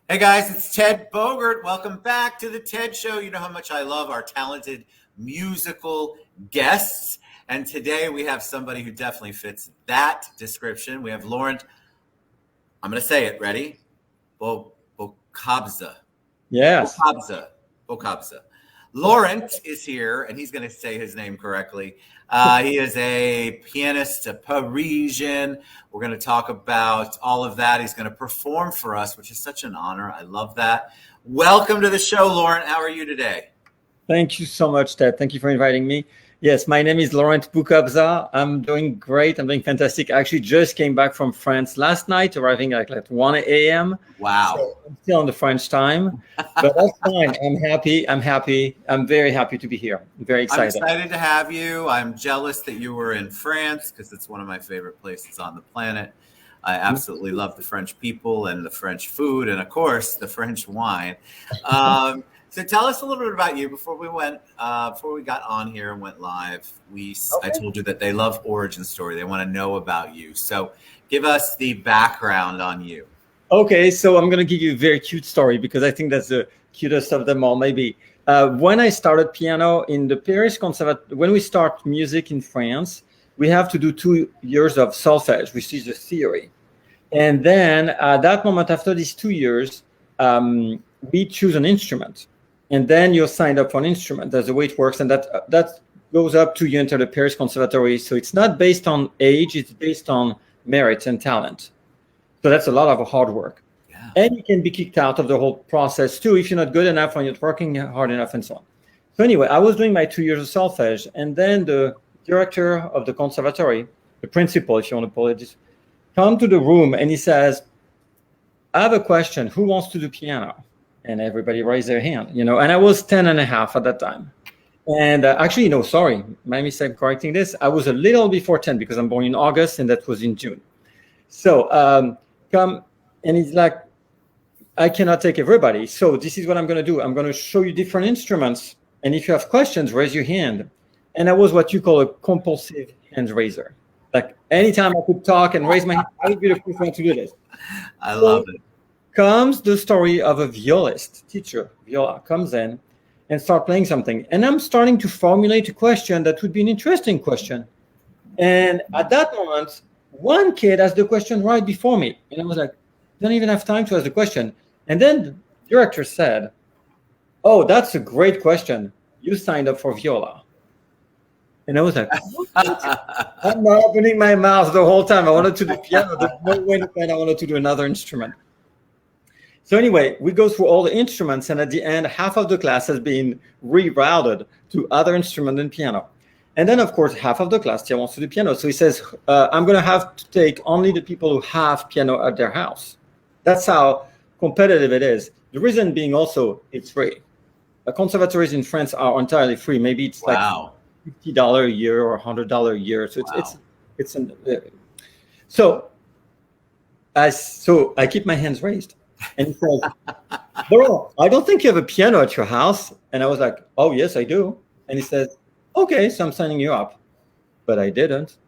Hey guys, it's Ted Bogert. Welcome back to the TED Show. You know how much I love our talented musical guests. And today we have somebody who definitely fits that description. We have Laurent, I'm going to say it, ready? Boukobza. Yes. Boukobza. Laurent is here, and he's going to say his name correctly. He is a pianist, a Parisian. We're going to talk about all of that. He's going to perform for us, which is such an honor. I love that. Welcome to the show, Laurent. How are you today? Thank you so much, Ted. Thank you for inviting me. Yes, my name is Laurent Boukobza. I'm doing great. I'm doing fantastic. I actually just came back from France last night, arriving at 1 a.m. Wow. So I'm still on the French time, but that's fine. I'm happy. I'm very happy to be here. I'm very excited. I'm excited to have you. I'm jealous that you were in France because it's one of my favorite places on the planet. I absolutely love the French people and the French food and, of course, the French wine. So tell us a little bit about you before we got on here and went live. I told you that they love origin story. They want to know about you. So give us the background on you. Okay, so I'm going to give you a very cute story because I think that's the cutest of them all, maybe. When I started piano in the Paris Conservatoire, when we start music in France, we have to do 2 years of solfège, which is the theory. And then at that moment, after these 2 years, we choose an instrument. And then you're signed up for an instrument. That's the way it works. And that goes up to you enter the Paris Conservatory. So it's not based on age, it's based on merit and talent. So that's a lot of hard work. Yeah. And you can be kicked out of the whole process too if you're not good enough or you're not working hard enough and so on. So anyway, I was doing my 2 years of solfège. And then the director of the conservatory, the principal, if you want to call it this, come to the room and he says, I have a question. Who wants to do piano? And everybody raised their hand, and I was 10 and a half at that time. And actually, no, sorry, my mistake correcting this. I was a little before 10 because I'm born in August and that was in June. So come, and he's like, I cannot take everybody. So this is what I'm going to do. I'm going to show you different instruments. And if you have questions, raise your hand. And I was what you call a compulsive hand raiser. Like anytime I could talk and raise my hand, I would be the first one to do this. I love it. Comes the story of a violist teacher, viola, comes in and start playing something. And I'm starting to formulate a question that would be an interesting question. And at that moment, one kid asked the question right before me. And I was like, don't even have time to ask the question. And then the director said, oh, that's a great question. You signed up for viola. And I was like, I'm not opening my mouth the whole time. I wanted to do piano. There's no way to find I wanted to do another instrument. So anyway, we go through all the instruments, and at the end, half of the class has been rerouted to other instruments than piano. And then, of course, half of the class still wants to do piano. So he says, I'm going to have to take only the people who have piano at their house. That's how competitive it is. The reason being also, it's free. Conservatories in France are entirely free. Maybe it's like $50 a year or $100 a year. So so I keep my hands raised. And he says, Laurent, I don't think you have a piano at your house. And I was like, oh, yes, I do. And he says, okay, so I'm signing you up. But I didn't.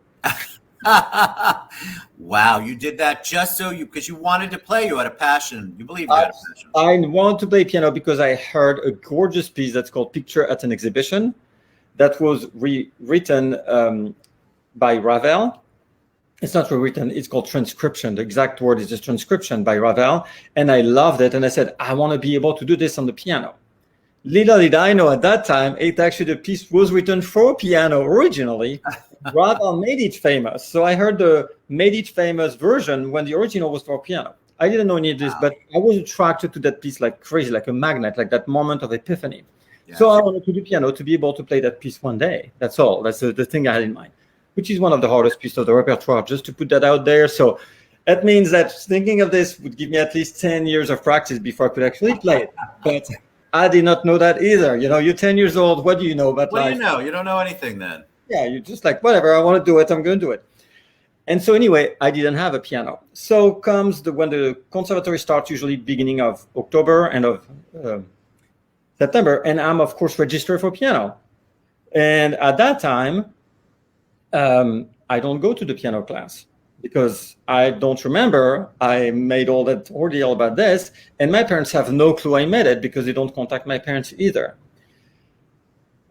Wow, you did that just because you wanted to play. You had a passion. You believed you had a passion. I wanted to play piano because I heard a gorgeous piece that's called Picture at an Exhibition that was written by Ravel. It's not rewritten, it's called transcription. The exact word is just transcription by Ravel. And I loved it. And I said, I want to be able to do this on the piano. Little did I know at that time, the piece was written for piano originally. Ravel made it famous. So I heard the made it famous version when the original was for piano. I didn't know any of this, but I was attracted to that piece like crazy, like a magnet, like that moment of epiphany. Yeah. So I wanted to do piano to be able to play that piece one day. That's all. That's the thing I had in mind, which is one of the hardest pieces of the repertoire, just to put that out there. So that means that thinking of this would give me at least 10 years of practice before I could actually play it. But I did not know that either. You're 10 years old. What do you know about life? What do you know? You don't know anything then. Yeah, you're just like, whatever, I want to do it, I'm going to do it. And so anyway, I didn't have a piano. So comes when the conservatory starts, usually beginning of October, end of September, and I'm, of course, registered for piano. And at that time, I don't go to the piano class because I don't remember I made all that ordeal about this, and my parents have no clue I made it because they don't contact my parents either.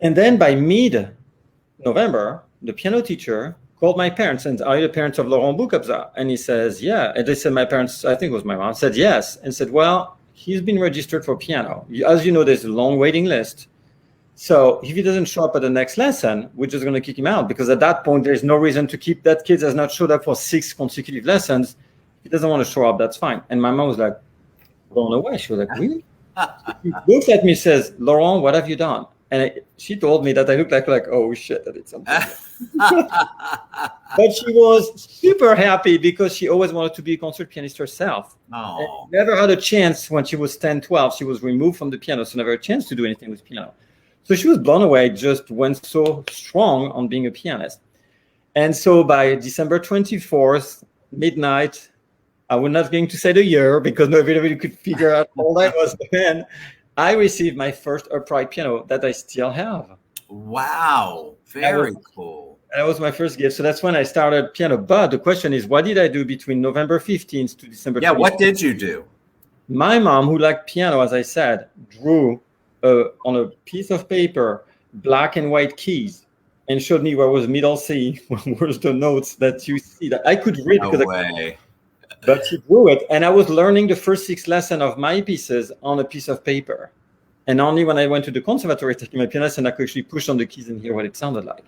And then by mid-November, the piano teacher called my parents and, "Are you the parents of Laurent Boukobza?" And he says, "Yeah." And they said, my parents, I think it was my mom, said yes. And said, "Well, he's been registered for piano. As you know, there's a long waiting list. So if he doesn't show up at the next lesson, we're just going to kick him out, because at that point, there's no reason to keep that kid has not showed up for 6 consecutive lessons. If he doesn't want to show up, that's fine." And my mom was like, blown away. She was like, "Really?" She looks at me, says, "Laurent, what have you done?" And she told me that I looked like, oh shit, I did something. But she was super happy because she always wanted to be a concert pianist herself. Oh. Never had a chance when she was 10, 12. She was removed from the piano, so never had a chance to do anything with piano. So she was blown away, just went so strong on being a pianist. And so by December 24th, midnight, I was not going to say the year because nobody could figure out all that was then, I received my first upright piano that I still have. Wow. Very cool. That was my first gift. So that's when I started piano. But the question is, what did I do between November 15th to December 24th? Yeah, what did you do? My mom, who liked piano, as I said, drew on a piece of paper black and white keys and showed me where was middle C, where was the notes that you see. That I could read. No way. But she drew it, and I was learning the first 6 lessons of my pieces on a piece of paper. And only when I went to the conservatory taking my piano lesson, I could actually push on the keys and hear what it sounded like.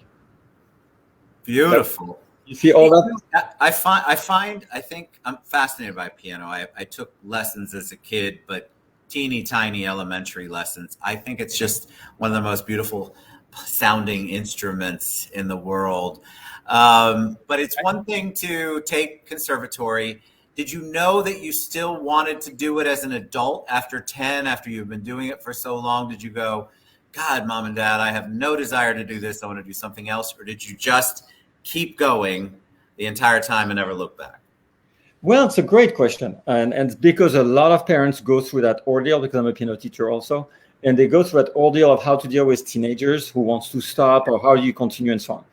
Beautiful. But you see all that? I think I'm fascinated by piano. I took lessons as a kid, but teeny tiny elementary lessons. I think it's just one of the most beautiful sounding instruments in the world. But it's one thing to take conservatory. Did you know that you still wanted to do it as an adult after 10, after you've been doing it for so long? Did you go, "God, Mom and Dad, I have no desire to do this. I want to do something else"? Or did you just keep going the entire time and never look back? Well, it's a great question. And because a lot of parents go through that ordeal, because I'm a piano teacher also, and they go through that ordeal of how to deal with teenagers who wants to stop or how do you continue and so on.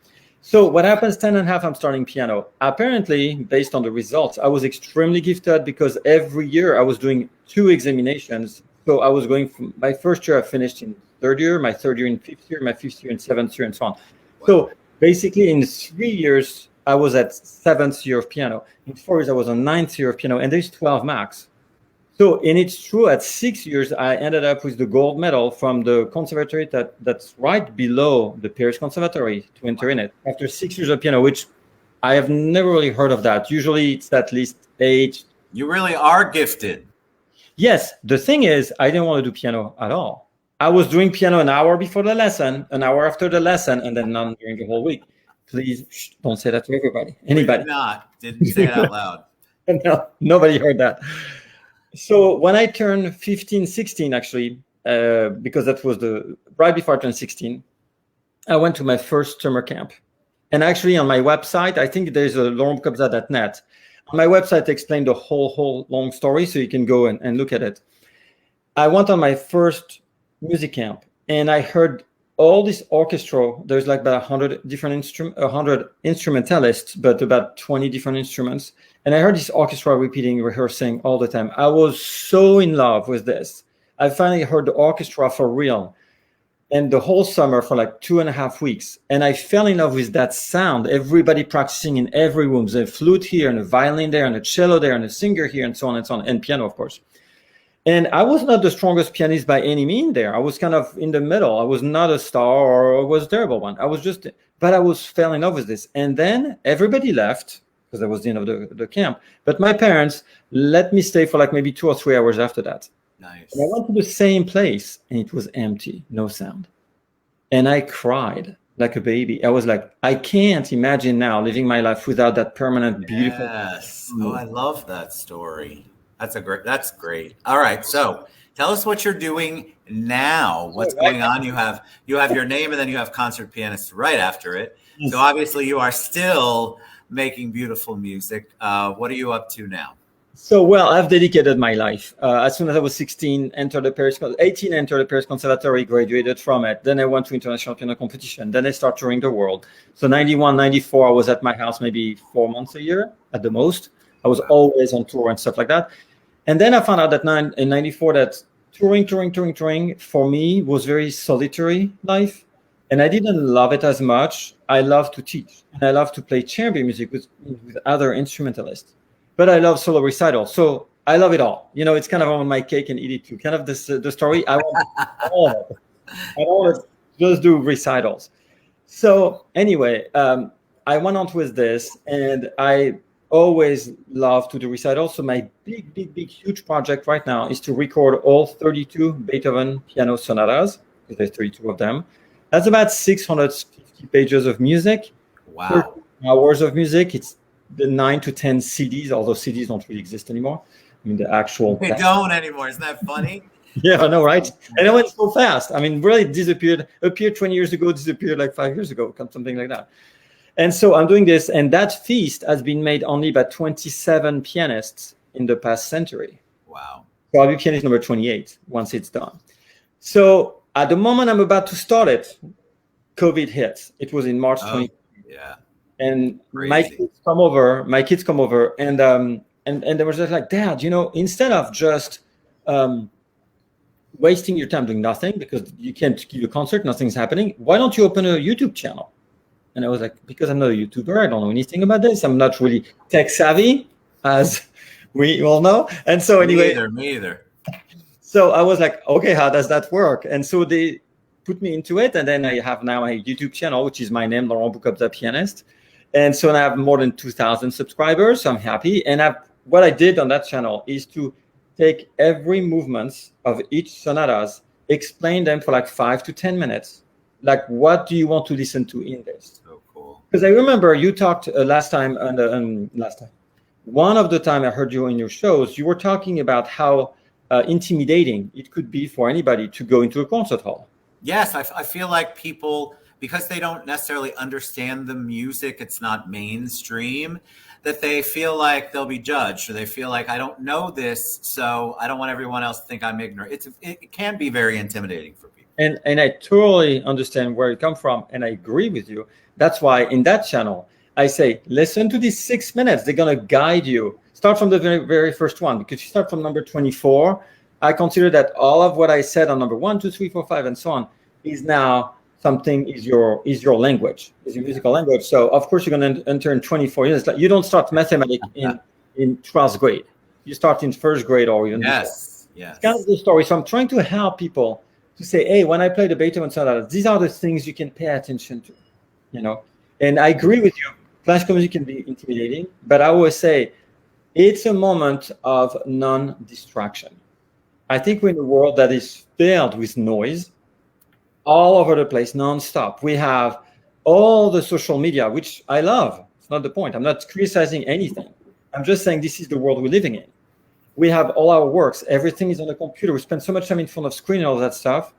So what happens, 10 and a half, I'm starting piano. Apparently, based on the results, I was extremely gifted because every year I was doing 2 examinations. So I was going from my first year, I finished in 3rd year, my 3rd year in 5th year, my 5th year in 7th year, and so on. Wow. So basically in 3 years, I was at 7th year of piano. In 4 years, I was on 9th year of piano, and there's 12 max. So, and it's true, at 6 years, I ended up with the gold medal from the conservatory that's right below the Paris Conservatory to enter in it. After 6 years of piano, which I have never really heard of that. Usually it's at least 8. You really are gifted. Yes. The thing is, I didn't want to do piano at all. I was doing piano an hour before the lesson, an hour after the lesson, and then none during the whole week. Please don't say that to everybody. Anybody. Didn't say it out loud. No, nobody heard that. So when I turned 15, 16, actually, because that was right before I turned 16, I went to my first summer camp. And actually on my website, I think there's a laurentboukobza.net. On my website, I explained the whole long story, so you can go and look at it. I went on my first music camp, and I heard all this orchestra. There's like about 100 instrumentalists, but about 20 different instruments. And I heard this orchestra rehearsing all the time. I was so in love with this. I finally heard the orchestra for real. And the whole summer for like 2.5 weeks. And I fell in love with that sound. Everybody practicing in every room. There's a flute here and a violin there and a cello there and a singer here and so on and so on. And piano, of course. And I was not the strongest pianist by any means there. I was kind of in the middle. I was not a star or I was a terrible one. But I fell in love with this. And then everybody left because that was the end of the camp. But my parents let me stay for like maybe 2 or 3 hours after that. Nice. And I went to the same place and it was empty, no sound. And I cried like a baby. I was like, I can't imagine now living my life without that permanent, beautiful. Yes. Oh, I love that story. That's great. All right. So tell us what you're doing now. What's going on? You have your name and then you have concert pianist right after it. Yes. So obviously you are still making beautiful music. What are you up to now? So, well, I've dedicated my life. As soon as I was 18, entered the Paris Conservatory, graduated from it. Then I went to international piano competition. Then I started touring the world. So 91, 94, I was at my house maybe 4 months a year at the most. I was always on tour and stuff like that. And then I found out that in 94 that touring for me was very solitary life. And I didn't love it as much. I love to teach. And I love to play chamber music with other instrumentalists. But I love solo recitals. So I love it all. You know, it's kind of on my cake and eat it too. Kind of this the story. I want all of it. I always just do recitals. So anyway, I went on with this, and I always love to do recitals. So my big, huge project right now is to record all 32 Beethoven piano sonatas, because there's 32 of them. That's about 650 pages of music. Wow. 30 hours of music. It's the 9 to 10 CDs, although CDs don't really exist anymore. I mean, the actual... They don't anymore. Isn't that funny? Yeah, I know, right? And it went so fast. I mean, really appeared 20 years ago, disappeared like 5 years ago, something like that. And so I'm doing this, and that feast has been made only by 27 pianists in the past century. Wow. So I'll be pianist number 28 once it's done. So at the moment I'm about to start it, COVID hits. It was in March 20. Yeah. And Crazy. my kids come over, and they were just like, Dad, you know, instead of just wasting your time doing nothing, because you can't give a concert, nothing's happening, why don't you open a YouTube channel? And I was like, because I'm not a YouTuber, I don't know anything about this. I'm not really tech savvy, as we all know. And so anyway, me either. So I was like, okay, how does that work? And so they put me into it, and then I have now my YouTube channel, which is my name, Laurent Boukobza, Pianist. And so I have more than 2,000 subscribers, so I'm happy. And what I did on that channel is to take every movement of each sonatas, explain them for like 5 to 10 minutes. Like, what do you want to listen to in this? So cool. Because I remember you talked last time. One of the time I heard you in your shows, you were talking about how intimidating it could be for anybody to go into a concert hall. Yes, I feel like people, because they don't necessarily understand the music, it's not mainstream, that they feel like they'll be judged, or they feel like, I don't know this, so I don't want everyone else to think I'm ignorant. It can be very intimidating for people. And I totally understand where you come from, and I agree with you. That's why in that channel, I say, listen to these 6 minutes. They're going to guide you. Start from the very, very first one, because you start from number 24. I consider that all of what I said on number 1, 2, 3, 4, 5, and so on is now something is your language, is your musical language. So of course you're going to enter in 24 years. You don't start mathematics in 12th grade. You start in first grade or even before. Yes. It's kind of the story. So I'm trying to help people to say, hey, when I play the Beethoven sonatas, these are the things you can pay attention to, you know. And I agree with you. Classical music can be intimidating, but I always say it's a moment of non-distraction. I think we're in a world that is filled with noise all over the place, nonstop. We have all the social media, which I love. It's not the point. I'm not criticizing anything. I'm just saying this is the world we're living in. We have all our works. Everything is on the computer. We spend so much time in front of screen and all that stuff.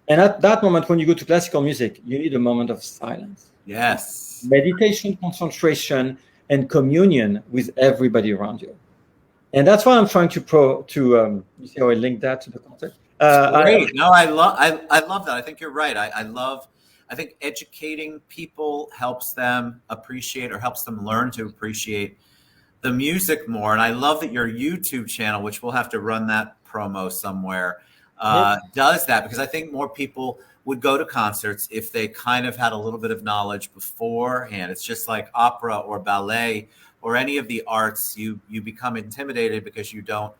And at that moment, when you go to classical music, you need a moment of silence. Yes. Meditation, concentration, and communion with everybody around you. And that's why I'm trying to you see how I linked that to the concert? Great. I love that. I think you're right. I think educating people helps them appreciate, or helps them learn to appreciate the music more. And I love that your YouTube channel, which we'll have to run that promo somewhere, does that, because I think more people would go to concerts if they kind of had a little bit of knowledge beforehand. It's just like opera or ballet or any of the arts. You become intimidated because you don't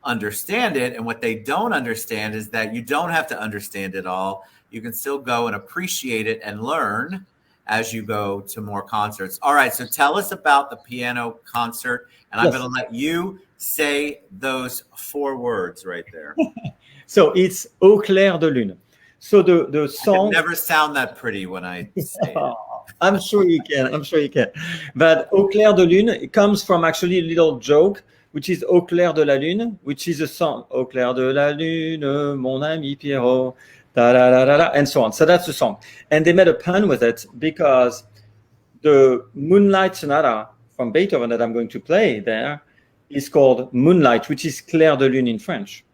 understand it. And what they don't understand is that you don't have to understand it all. You can still go and appreciate it and learn as you go to more concerts. All right, so tell us about the piano concert, and I'm going to let you say those 4 words right there. So it's Aux Clairs de Lune. So the song... I can never sound that pretty when I say it. I'm sure you can. But Aux Clairs de Lune, it comes from actually a little joke, which is Aux Clairs de la Lune, which is a song. Aux Clairs de la Lune, mon ami Pierrot, da da da da da, and so on. So that's the song. And they made a pun with it because the Moonlight Sonata from Beethoven that I'm going to play there is called Moonlight, which is Clair de Lune in French.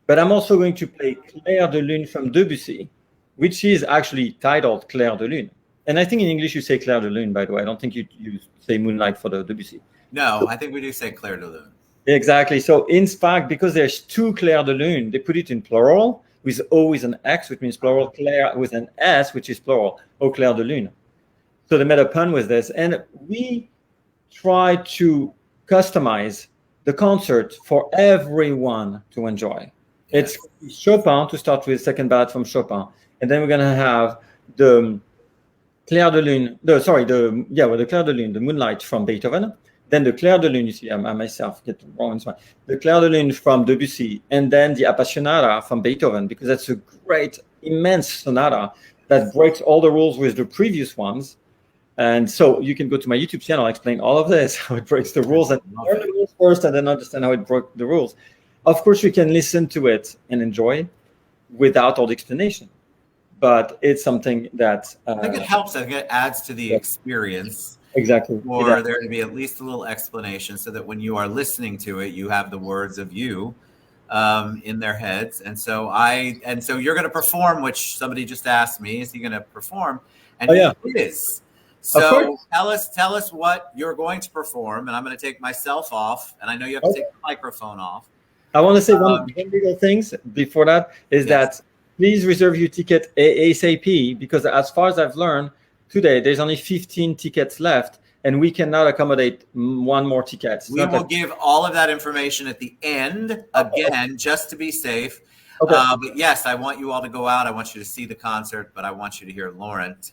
But I'm also going to play Clair de Lune from Debussy, which is actually titled Clair de Lune. And I think in English you say Clair de Lune, by the way. I don't think you say Moonlight for the Debussy. No, I think we do say Clair de Lune. Exactly. So in fact, because there's two Clair de Lune, they put it in plural with O with an X, which means plural, Clair with an S, which is plural, Aux Clairs de Lune. So they made a pun with this. And we try to customize the concert for everyone to enjoy. Yes. It's Chopin to start with, second ballad from Chopin. And then we're going to have the Clair de Lune, the Clair de Lune, the Moonlight from Beethoven. Then the Clair de Lune, you see, I myself get wrong this one. The Clair de Lune from Debussy, and then the Appassionata from Beethoven, because that's a great, immense sonata that breaks all the rules with the previous ones. And so you can go to my YouTube channel, explain all of this, how it breaks the rules, and learn the rules first, and then understand how it broke the rules. Of course, you can listen to it and enjoy without all the explanation. But it's something that I think it helps. I think it adds to the experience. Exactly. For there to be at least a little explanation, so that when you are listening to it, you have the words of you in their heads. And so you're going to perform, which somebody just asked me, is he going to perform? And he is. So tell us what you're going to perform, and I'm going to take myself off, and I know you have to take the microphone off. I want to say one little things before that is that please reserve your ticket ASAP, because as far as I've learned today, there's only 15 tickets left, and we cannot accommodate one more ticket. We will give all of that information at the end, again, just to be safe. Okay. But yes, I want you all to go out. I want you to see the concert, but I want you to hear Laurent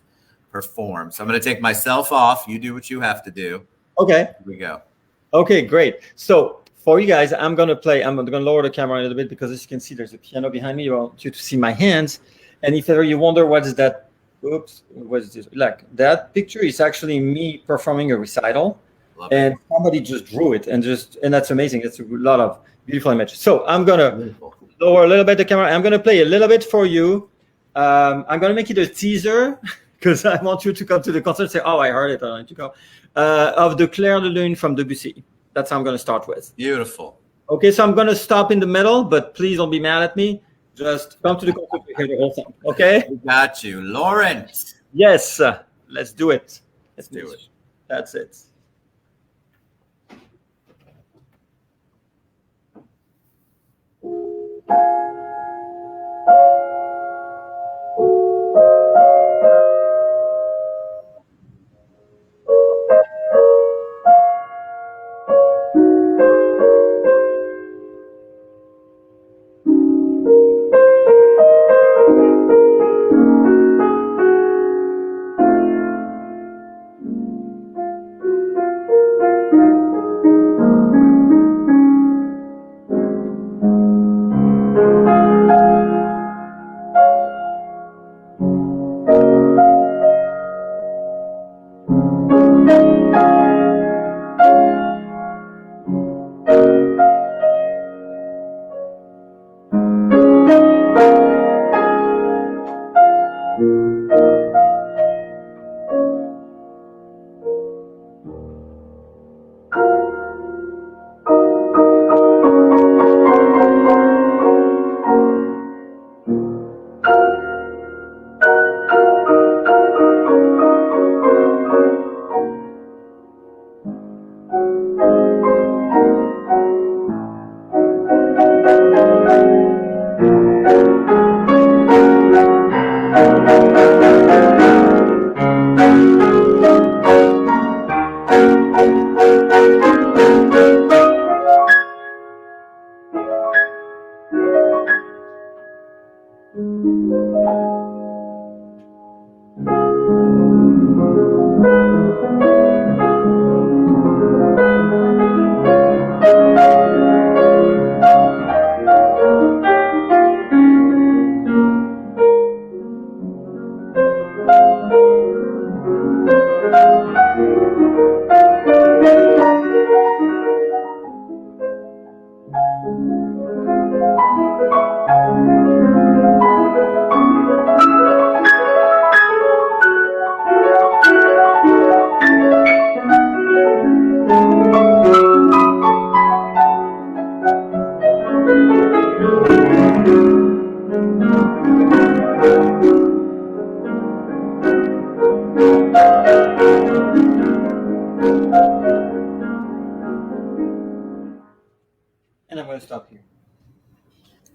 perform. So I'm going to take myself off. You do what you have to do. Okay. Here we go. Okay, great. So for you guys, I'm going to lower the camera a little bit, because as you can see, there's a piano behind me. I want you to see my hands. And if ever you wonder what is that, what is this? Like that picture is actually me performing a recital. And somebody just drew it, and that's amazing. It's a lot of beautiful images. So I'm going to lower a little bit the camera. I'm going to play a little bit for you. I'm going to make it a teaser, because I want you to come to the concert and say, oh, I heard it, I want to go. Of the Clair de Lune from Debussy. That's how I'm going to start with. Beautiful. Okay, so I'm going to stop in the middle, but please don't be mad at me. Just come to the concert to hear the whole thing, okay? Got you. Laurent. Yes, let's do it. Let's do it. That's it.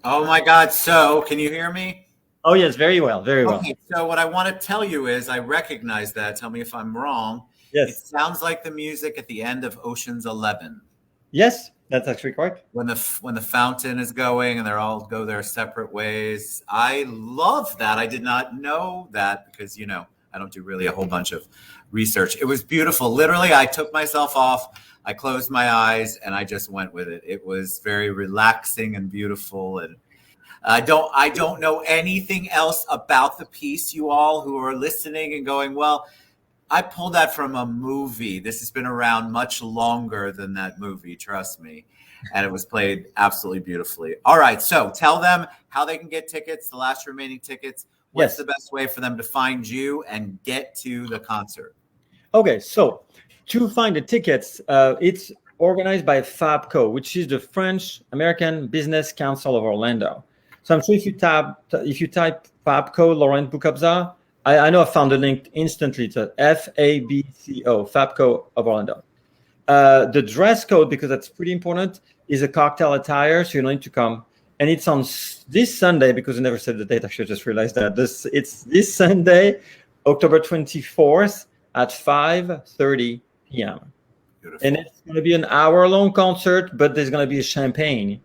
Oh my God. So, can you hear me? Oh yes, very well, very well. Okay. So, what I want to tell you is I recognize that. Tell me if I'm wrong. It Yes, sounds like the music at the end of Ocean's 11 yes, that's actually correct. when the fountain is going and they're all go their separate ways. I love that. I did not know that because I don't do really a whole bunch of research. It was beautiful. Literally, I took myself off. I closed my eyes and I just went with it. It was very relaxing and beautiful. And I don't know anything else about the piece, you all who are listening and going, well, I pulled that from a movie. This has been around much longer than that movie, trust me. And it was played absolutely beautifully. All right, so tell them how they can get tickets, the last remaining tickets. What's Yes. the best way for them to find you and get to the concert? Okay, so to find the tickets, it's organized by FABCO, which is the French American Business Council of Orlando. So I'm sure if you type FABCO Laurent Boukobza, I know I found the link instantly to FABCO, FABCO of Orlando. The dress code, because that's pretty important, is a cocktail attire, so you don't need to come. And it's on this Sunday, because I never said the date. I should just realize that. It's this Sunday, October 24th at 5:30 p.m. Beautiful. And it's going to be an hour-long concert, but there's going to be a champagne,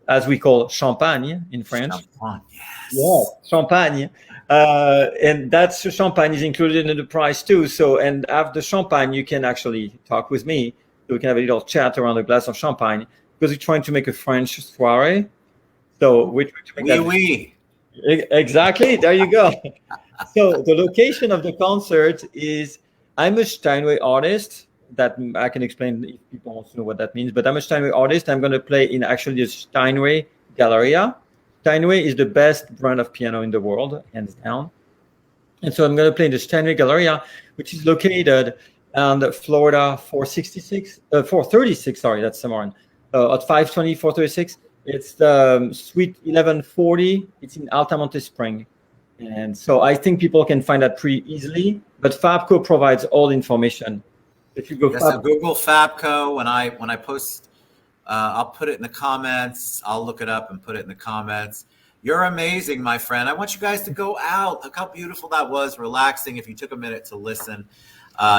as we call champagne in French. Champagne, yes. Yeah, champagne. And that's champagne is included in the price too. So, and after champagne, you can actually talk with me. So we can have a little chat around a glass of champagne because we're trying to make a French soiree. So we're trying to make that. Oui. Exactly. There you go. So the location of the concert is, I'm a Steinway artist. That I can explain if people want to know what that means. But I'm a Steinway artist. I'm going to play in actually the Steinway Galleria. Steinway is the best brand of piano in the world, hands down. And so I'm going to play in the Steinway Galleria, which is located on Florida 436, sorry, that's Samarin, at 520, 436. It's the Suite 1140. It's in Altamonte Spring. And so I think people can find that pretty easily, but Fabco provides all the information. If you go So Google Fabco, when I post, I'll put it in the comments. I'll look it up and put it in the comments. You're amazing, my friend. I want you guys to go out. Look how beautiful that was, relaxing. If you took a minute to listen,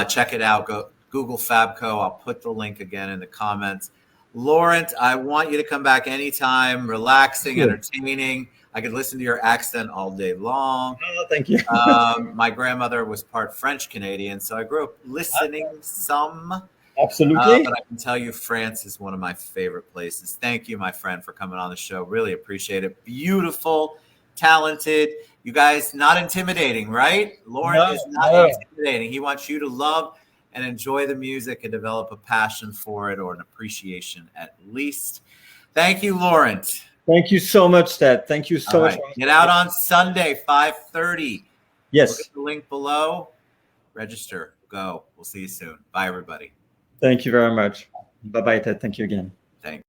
check it out. Go Google Fabco. I'll put the link again in the comments. Laurent, I want you to come back anytime. Relaxing, entertaining. I could listen to your accent all day long. Oh, thank you. My grandmother was part French Canadian, so I grew up listening some. Absolutely. But I can tell you France is one of my favorite places. Thank you, my friend, for coming on the show. Really appreciate it. Beautiful, talented. You guys, not intimidating, right? Laurent is not intimidating. He wants you to love and enjoy the music and develop a passion for it or an appreciation at least. Thank you, Laurent. Thank you so much, Ted. Thank you so much. Get out on Sunday, 5:30. Yes. Look at the link below. Register. Go. We'll see you soon. Bye, everybody. Thank you very much. Bye-bye, Ted. Thank you again. Thanks.